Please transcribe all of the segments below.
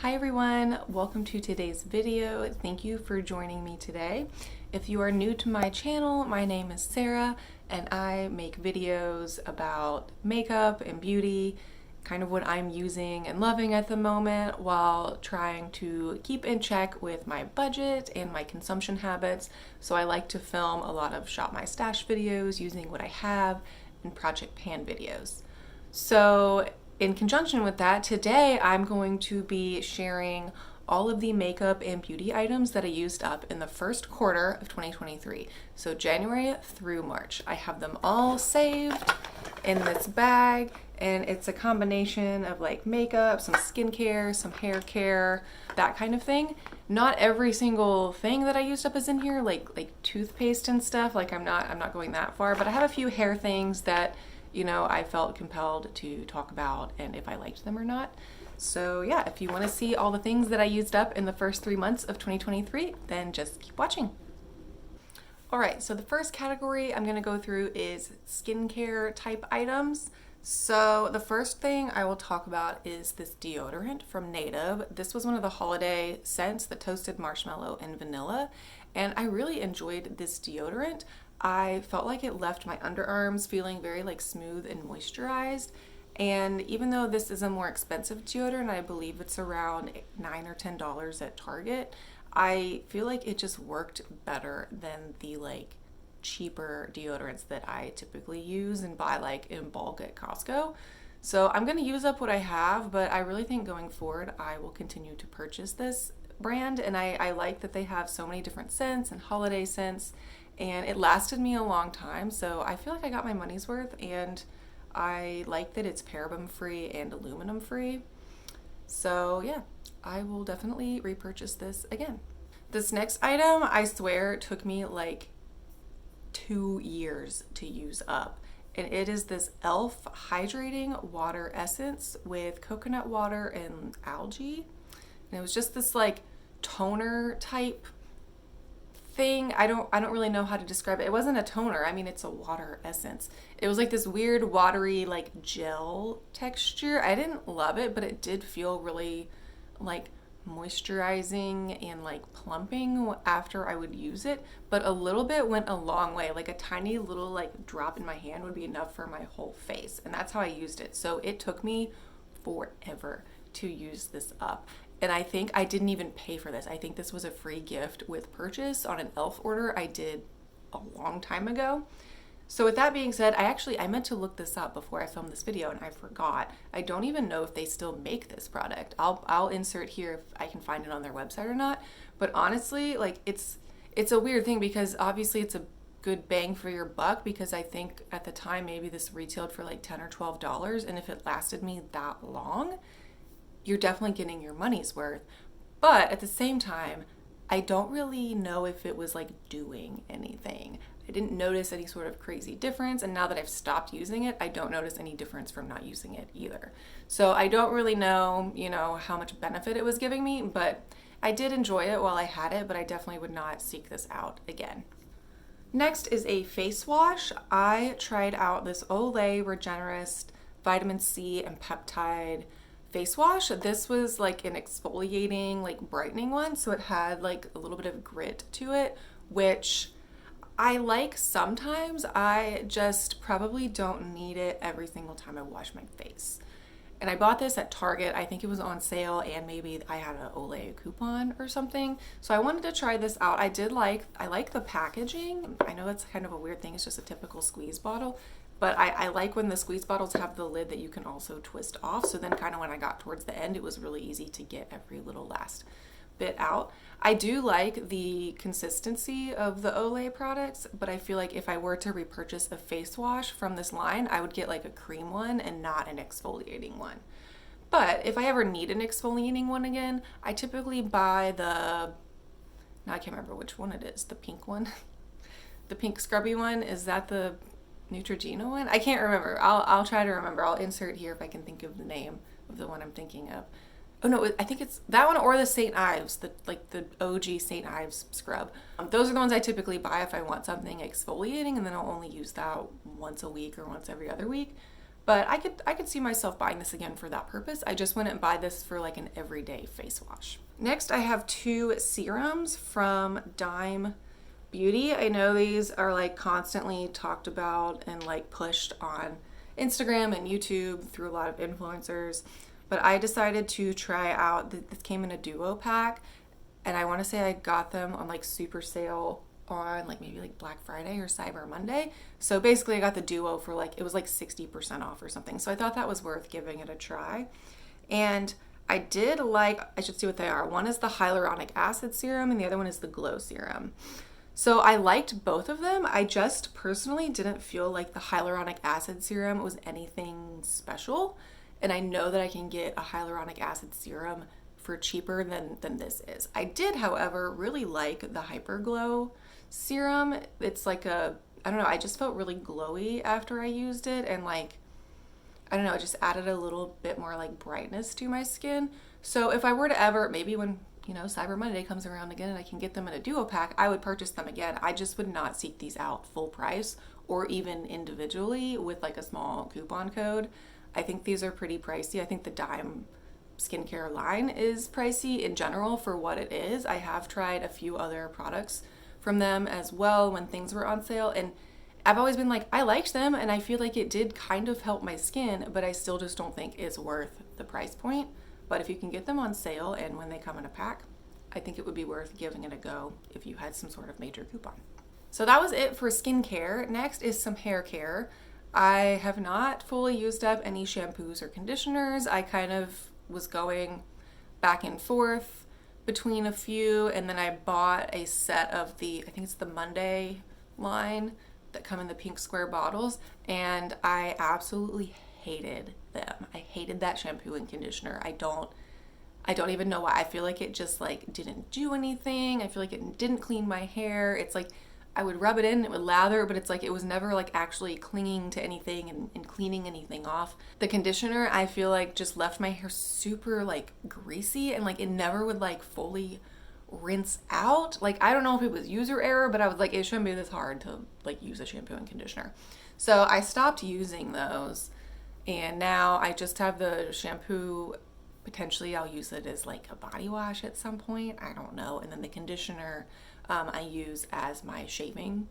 Hi everyone, welcome to today's video. Thank you for joining me today. If you are new to my channel, my name is Sarah and I make videos about makeup and beauty, kind of what I'm using and loving at the moment while trying to keep in check with my budget and my consumption habits. So I like to film a lot of shop my stash videos using what I have and project pan videos. So in conjunction with that, today I'm going to be sharing all of the makeup and beauty items that I used up in the first quarter of 2023. So January through March. I have them all saved in this bag, and it's a combination of like makeup, some skincare, some hair care, that kind of thing. Not every single thing that I used up is in here, like toothpaste and stuff. Like I'm not going that far, but I have a few hair things that I felt compelled to talk about and if I liked them or not. So yeah, if you want to see all the things that I used up in the first 3 months of 2023, then just keep watching. All right, so the first category I'm going to go through is skincare type items. So the first thing I will talk about is this deodorant from Native. This was one of the holiday scents, the toasted marshmallow and vanilla, and I really enjoyed this deodorant. I felt like it left my underarms feeling very like smooth and moisturized. And even though this is a more expensive deodorant, I believe it's around $9 or $10 at Target, I feel like it just worked better than the like cheaper deodorants that I typically use and buy like in bulk at Costco. So I'm going to use up what I have, but I really think going forward I will continue to purchase this brand, and I like that they have so many different scents and holiday scents, and it lasted me a long time, so I feel like I got my money's worth, and I like that it's paraben free and aluminum free. So yeah, I will definitely repurchase this again. This next item, I swear, took me like 2 years to use up, and it is this e.l.f. hydrating water essence with coconut water and algae. And it was just this like toner type thing. I don't really know how to describe it. It wasn't a toner. I mean, it's a water essence. It was like this weird watery like gel texture. I didn't love it, but it did feel really like moisturizing and like plumping after I would use it. But a little bit went a long way. Like a tiny little like drop in my hand would be enough for my whole face. And that's how I used it. So it took me forever to use this up. And I think I didn't even pay for this. I think this was a free gift with purchase on an e.l.f. order I did a long time ago. So with that being said, I meant to look this up before I filmed this video and I forgot. I don't even know if they still make this product. I'll insert here if I can find it on their website or not. But honestly, like it's a weird thing because obviously it's a good bang for your buck, because I think at the time maybe this retailed for like $10 or $12, and if it lasted me that long, you're definitely getting your money's worth. But at the same time, I don't really know if it was like doing anything. I didn't notice any sort of crazy difference, and now that I've stopped using it, I don't notice any difference from not using it either. So I don't really know, how much benefit it was giving me, but I did enjoy it while I had it, but I definitely would not seek this out again. Next is a face wash. I tried out this Olay Regenerist Vitamin C and Peptide face wash. This was like an exfoliating, like brightening one, so it had like a little bit of grit to it, which I like sometimes. I just probably don't need it every single time I wash my face. And I bought this at Target. I think it was on sale, and maybe I had an Olay coupon or something. So I wanted to try this out. I like the packaging. I know that's kind of a weird thing. It's just a typical squeeze bottle. But I like when the squeeze bottles have the lid that you can also twist off. So then kind of when I got towards the end, it was really easy to get every little last bit out. I do like the consistency of the Olay products, but I feel like if I were to repurchase a face wash from this line, I would get like a cream one and not an exfoliating one. But if I ever need an exfoliating one again, I typically buy now I can't remember which one it is, the pink one. The pink scrubby one, is that the Neutrogena one? I can't remember. I'll try to remember. I'll insert here if I can think of the name of the one I'm thinking of. Oh no, I think it's that one or the St. Ives, the OG St. Ives scrub. Those are the ones I typically buy if I want something exfoliating, and then I'll only use that once a week or once every other week. but I could see myself buying this again for that purpose. I just wouldn't buy this for like an everyday face wash. Next, I have 2 serums from Dime Beauty. I know these are like constantly talked about and like pushed on Instagram and YouTube through a lot of influencers, but I decided to try out, this came in a duo pack, and I want to say I got them on like super sale on like maybe like Black Friday or Cyber Monday. So basically I got the duo for like, it was like 60% off or something. So I thought that was worth giving it a try. And I did like, I should see what they are. One is the hyaluronic acid serum and the other one is the glow serum. So I liked both of them. I just personally didn't feel like the hyaluronic acid serum was anything special. And I know that I can get a hyaluronic acid serum for cheaper than this is. I did, however, really like the Hyper Glow serum. It's like a, I don't know, I just felt really glowy after I used it, and like, I don't know, it just added a little bit more like brightness to my skin. So if I were to ever, maybe when, you know, Cyber Monday comes around again and I can get them in a duo pack, I would purchase them again. I just would not seek these out full price or even individually with like a small coupon code. I think these are pretty pricey. I think the Dime skincare line is pricey in general for what it is. I have tried a few other products from them as well when things were on sale, and I've always been like, I liked them and I feel like it did kind of help my skin, but I still just don't think it's worth the price point. But if you can get them on sale and when they come in a pack, I think it would be worth giving it a go if you had some sort of major coupon. So that was it for skincare. Next is some hair care. I have not fully used up any shampoos or conditioners. I kind of was going back and forth between a few, and then I bought a set of the, I think it's the Monday line that come in the pink square bottles, and I absolutely hated them. I hated that shampoo and conditioner. I don't even know why. I feel like it just like didn't do anything. I feel like it didn't clean my hair. It's like I would rub it in, it would lather, but it's like it was never like actually clinging to anything and cleaning anything off. The conditioner, I feel like just left my hair super like greasy, and like it never would like fully rinse out. Like, I don't know if it was user error, but I was like, it shouldn't be this hard to like use a shampoo and conditioner. So I stopped using those, and now I just have the shampoo. Potentially I'll use it as like a body wash at some point, I don't know. And then the conditioner I use as my shaving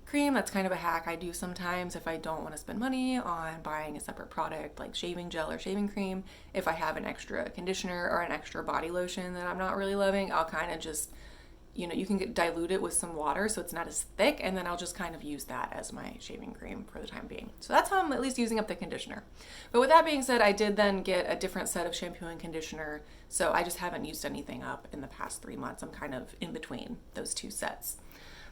cream. That's kind of a hack I do sometimes if I don't want to spend money on buying a separate product like shaving gel or shaving cream. If I have an extra conditioner or an extra body lotion that I'm not really loving, I'll kind of just, you know, you can dilute it with some water so it's not as thick, and then I'll just kind of use that as my shaving cream for the time being. So that's how I'm at least using up the conditioner. But with that being said, I did then get a different set of shampoo and conditioner, so I just haven't used anything up in the past 3 months. I'm kind of in between those two sets.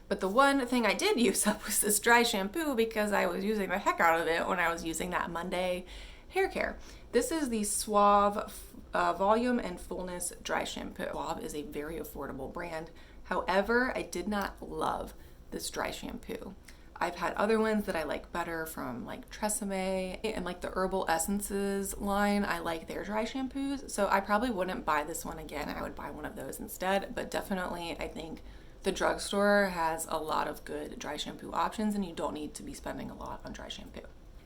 But the one thing I did use up was this dry shampoo, because I was using the heck out of it when I was using that Monday hair care. This is the Suave Volume and Fullness Dry Shampoo. Suave is a very affordable brand. However, I did not love this dry shampoo. I've had other ones that I like better from like Tresemme and like the Herbal Essences line. I like their dry shampoos, so I probably wouldn't buy this one again. I would buy one of those instead, but definitely I think the drugstore has a lot of good dry shampoo options, and you don't need to be spending a lot on dry shampoo.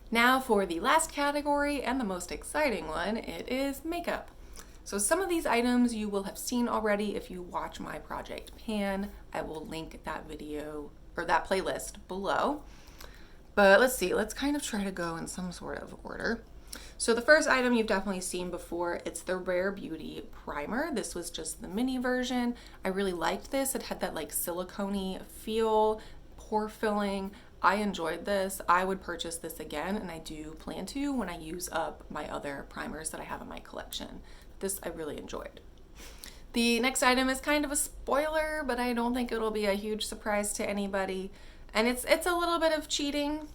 Now for the last category and the most exciting one, it is makeup. So some of these items you will have seen already if you watch my Project Pan. I will link that video or that playlist below. But let's see, let's kind of try to go in some sort of order. So the first item you've definitely seen before, it's the Rare Beauty Primer. This was just the mini version. I really liked this. It had that like silicone-y feel, pore filling. I enjoyed this. I would purchase this again, and I do plan to when I use up my other primers that I have in my collection. This I really enjoyed. The next item is kind of a spoiler, but I don't think it'll be a huge surprise to anybody. And it's a little bit of cheating,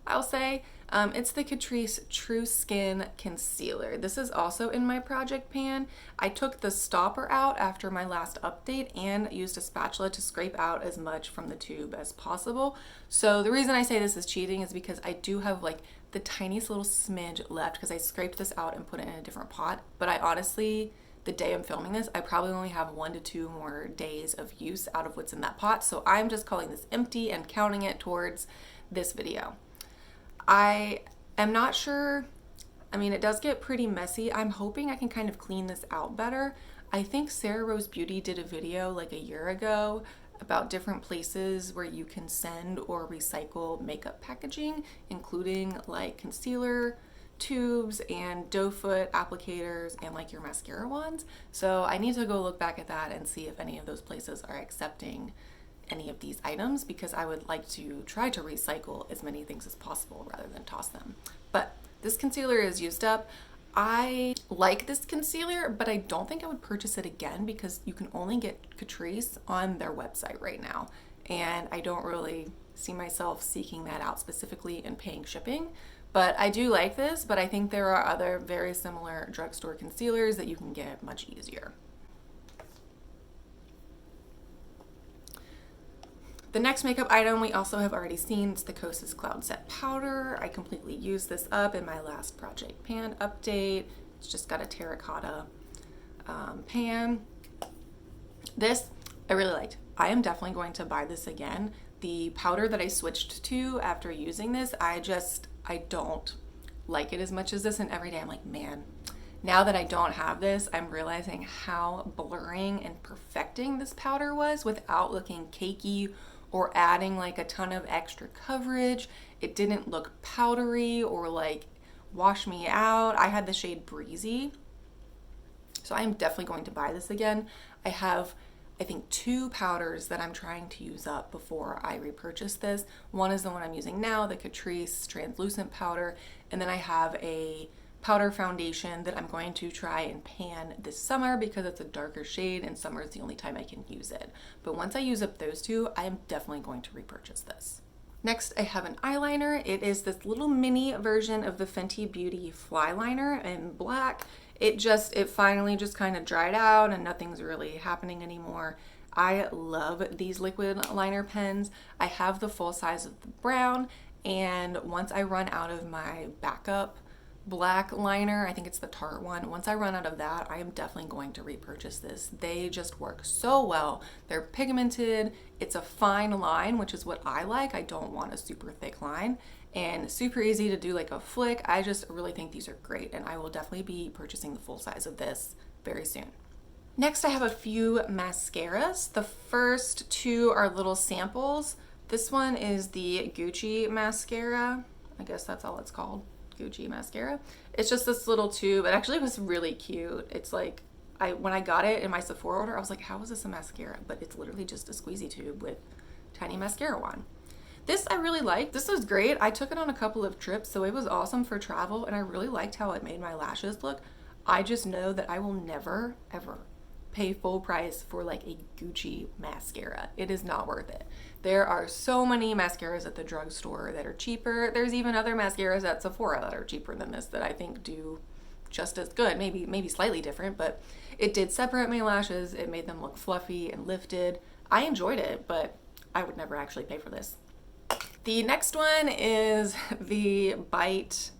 I'll say. It's the Catrice True Skin Concealer. This is also in my Project Pan. I took the stopper out after my last update and used a spatula to scrape out as much from the tube as possible. So the reason I say this is cheating is because I do have like the tiniest little smidge left, because I scraped this out and put it in a different pot. But I honestly, the day I'm filming this, I probably only have 1 to 2 more days of use out of what's in that pot. So I'm just calling this empty and counting it towards this video. I I'm not sure. I mean, it does get pretty messy. I'm hoping I can kind of clean this out better. I think Sarah Rose Beauty did a video like a year ago about different places where you can send or recycle makeup packaging, including like concealer tubes and doe foot applicators and like your mascara wands. So I need to go look back at that and see if any of those places are accepting any of these items, because I would like to try to recycle as many things as possible rather than toss them. But this concealer is used up. I like this concealer, but I don't think I would purchase it again because you can only get Catrice on their website right now. And I don't really see myself seeking that out specifically and paying shipping. But I do like this, but I think there are other very similar drugstore concealers that you can get much easier. The next makeup item we also have already seen. It's the Kosas Cloud Set Powder. I completely used this up in my last Project Pan update. It's just got a terracotta pan. This I really liked. I am definitely going to buy this again. The powder that I switched to after using this, I don't like it as much as this, and every day I'm like, man, now that I don't have this, I'm realizing how blurring and perfecting this powder was without looking cakey or adding like a ton of extra coverage. It didn't look powdery or like wash me out. I had the shade Breezy. So I'm definitely going to buy this again. I have, I think, 2 powders that I'm trying to use up before I repurchase this. One is the one I'm using now, the Catrice translucent powder, and then I have a powder foundation that I'm going to try and pan this summer because it's a darker shade and summer is the only time I can use it. But once I use up those 2, I am definitely going to repurchase this. Next, I have an eyeliner. It is this little mini version of the Fenty Beauty Fly Liner in black. It finally just kind of dried out and nothing's really happening anymore. I love these liquid liner pens. I have the full size of the brown, and once I run out of my backup black liner, I think it's the Tarte one, once I run out of that, I am definitely going to repurchase this. They just work so well. They're pigmented. It's a fine line, which is what I like. I don't want a super thick line, and super easy to do like a flick. I just really think these are great, and I will definitely be purchasing the full size of this very soon. Next, I have a few mascaras. The first 2 are little samples. This one is the Gucci mascara. I guess that's all it's called. Gucci mascara. It's just this little tube. It actually was really cute. It's like, when I got it in my Sephora order, I was like, how is this a mascara? But it's literally just a squeezy tube with tiny mascara wand. This I really liked. This was great. I took it on a couple of trips, so it was awesome for travel, and I really liked how it made my lashes look. I just know that I will never, ever pay full price for like a Gucci mascara. It is not worth it. There are so many mascaras at the drugstore that are cheaper. There's even other mascaras at Sephora that are cheaper than this that I think do just as good, maybe slightly different, but it did separate my lashes. It made them look fluffy and lifted. I enjoyed it, but I would never actually pay for this. The next one is the Bite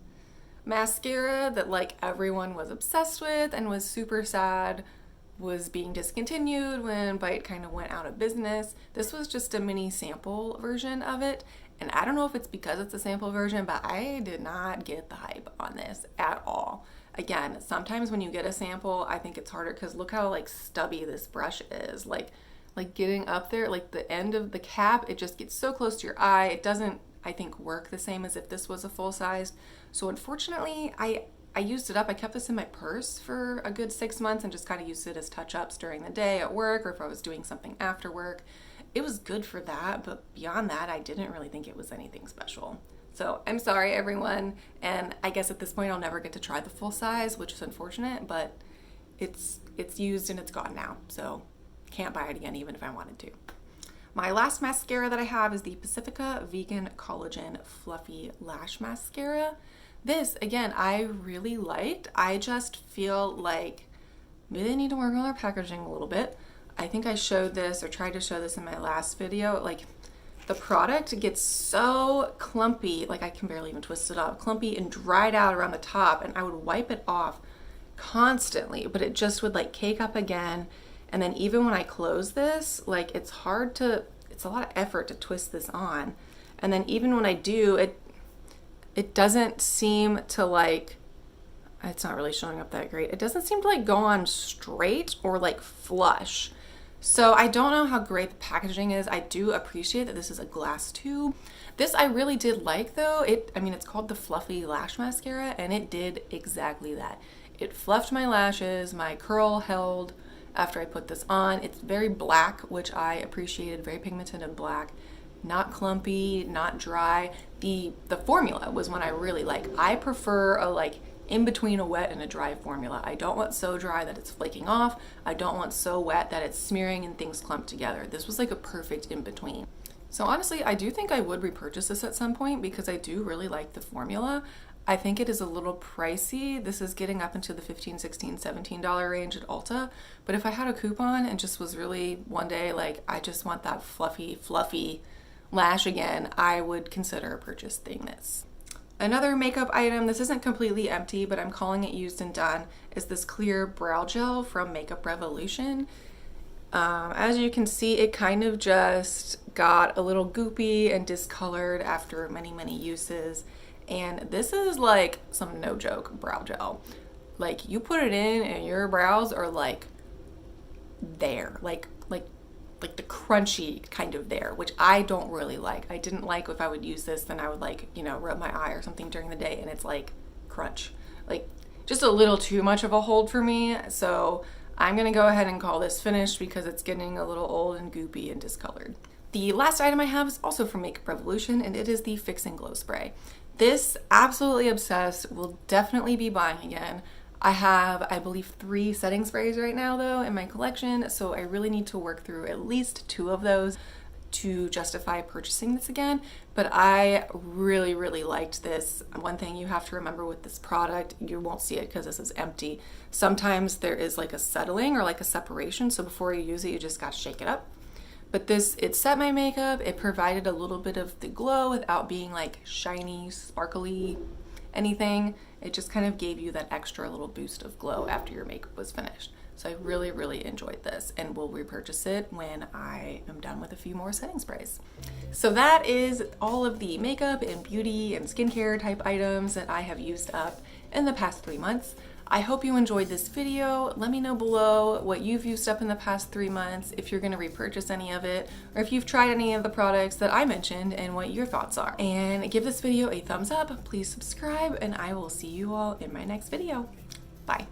mascara that like everyone was obsessed with and was super sad was being discontinued when Bite kind of went out of business. This was just a mini sample version of it, and I don't know if it's because it's a sample version, but I did not get the hype on this at all. Again, sometimes when you get a sample, I think it's harder because look how like stubby this brush is. Like getting up there, like the end of the cap, it just gets so close to your eye. It doesn't, I think, work the same as if this was a full size. So unfortunately, I used it up. I kept this in my purse for a good 6 months and just kind of used it as touch-ups during the day at work, or if I was doing something after work. It was good for that, but beyond that, I didn't really think it was anything special. So I'm sorry, everyone, and I guess at this point I'll never get to try the full size, which is unfortunate, but it's used and it's gone now, so can't buy it again even if I wanted to. My last mascara that I have is the Pacifica Vegan Collagen Fluffy Lash Mascara. This, again, I really liked. I just feel like maybe they need to work on their packaging a little bit. I think I showed this or tried to show this in my last video. Like, the product gets so clumpy, like I can barely even twist it up, clumpy and dried out around the top, and I would wipe it off constantly, but it just would like cake up again. And then even when I close this, like it's a lot of effort to twist this on. And then even when I do, it doesn't seem to like, it's not really showing up that great. It doesn't seem to like go on straight or like flush. So I don't know how great the packaging is. I do appreciate that this is a glass tube. This I really did like though. I mean, it's called the Fluffy Lash Mascara, and it did exactly that. It fluffed my lashes, my curl held after I put this on. It's very black, which I appreciated, very pigmented and black. Not clumpy, not dry. The formula was one I really like. I prefer a like in between a wet and a dry formula. I don't want so dry that it's flaking off. I don't want so wet that it's smearing and things clump together. This was like a perfect in between. So honestly, I do think I would repurchase this at some point because I do really like the formula. I think it is a little pricey. This is getting up into the $15, $16, $17 range at Ulta. But if I had a coupon and just was really one day like, I just want that fluffy lash again, I would consider purchasing this. Another makeup item, this isn't completely empty, but I'm calling it used and done, is this clear brow gel from Makeup Revolution. As you can see, it kind of just got a little goopy and discolored after many uses. And this is like some no joke brow gel. Like you put it in and your brows are like there, like the crunchy kind of there, which I don't really like. I didn't like if I would use this, then I would like, you know, rub my eye or something during the day and it's like crunch. Like just a little too much of a hold for me. So I'm gonna go ahead and call this finished because it's getting a little old and goopy and discolored. The last item I have is also from Makeup Revolution, and it is the Fix and Glow Spray. This, absolutely obsessed, will definitely be buying again. I have, I believe, 3 setting sprays right now though in my collection, so I really need to work through at least 2 of those to justify purchasing this again. But I really liked this. One thing you have to remember with this product, you won't see it because this is empty. Sometimes there is like a settling or like a separation, so before you use it, you just gotta shake it up. But this, it set my makeup, it provided a little bit of the glow without being like shiny, sparkly, anything. It just kind of gave you that extra little boost of glow after your makeup was finished. So I really enjoyed this and will repurchase it when I am done with a few more setting sprays. So that is all of the makeup and beauty and skincare type items that I have used up in the past 3 months. I hope you enjoyed this video. Let me know below what you've used up in the past 3 months, if you're gonna repurchase any of it, or if you've tried any of the products that I mentioned and what your thoughts are. And give this video a thumbs up, please subscribe, and I will see you all in my next video. Bye.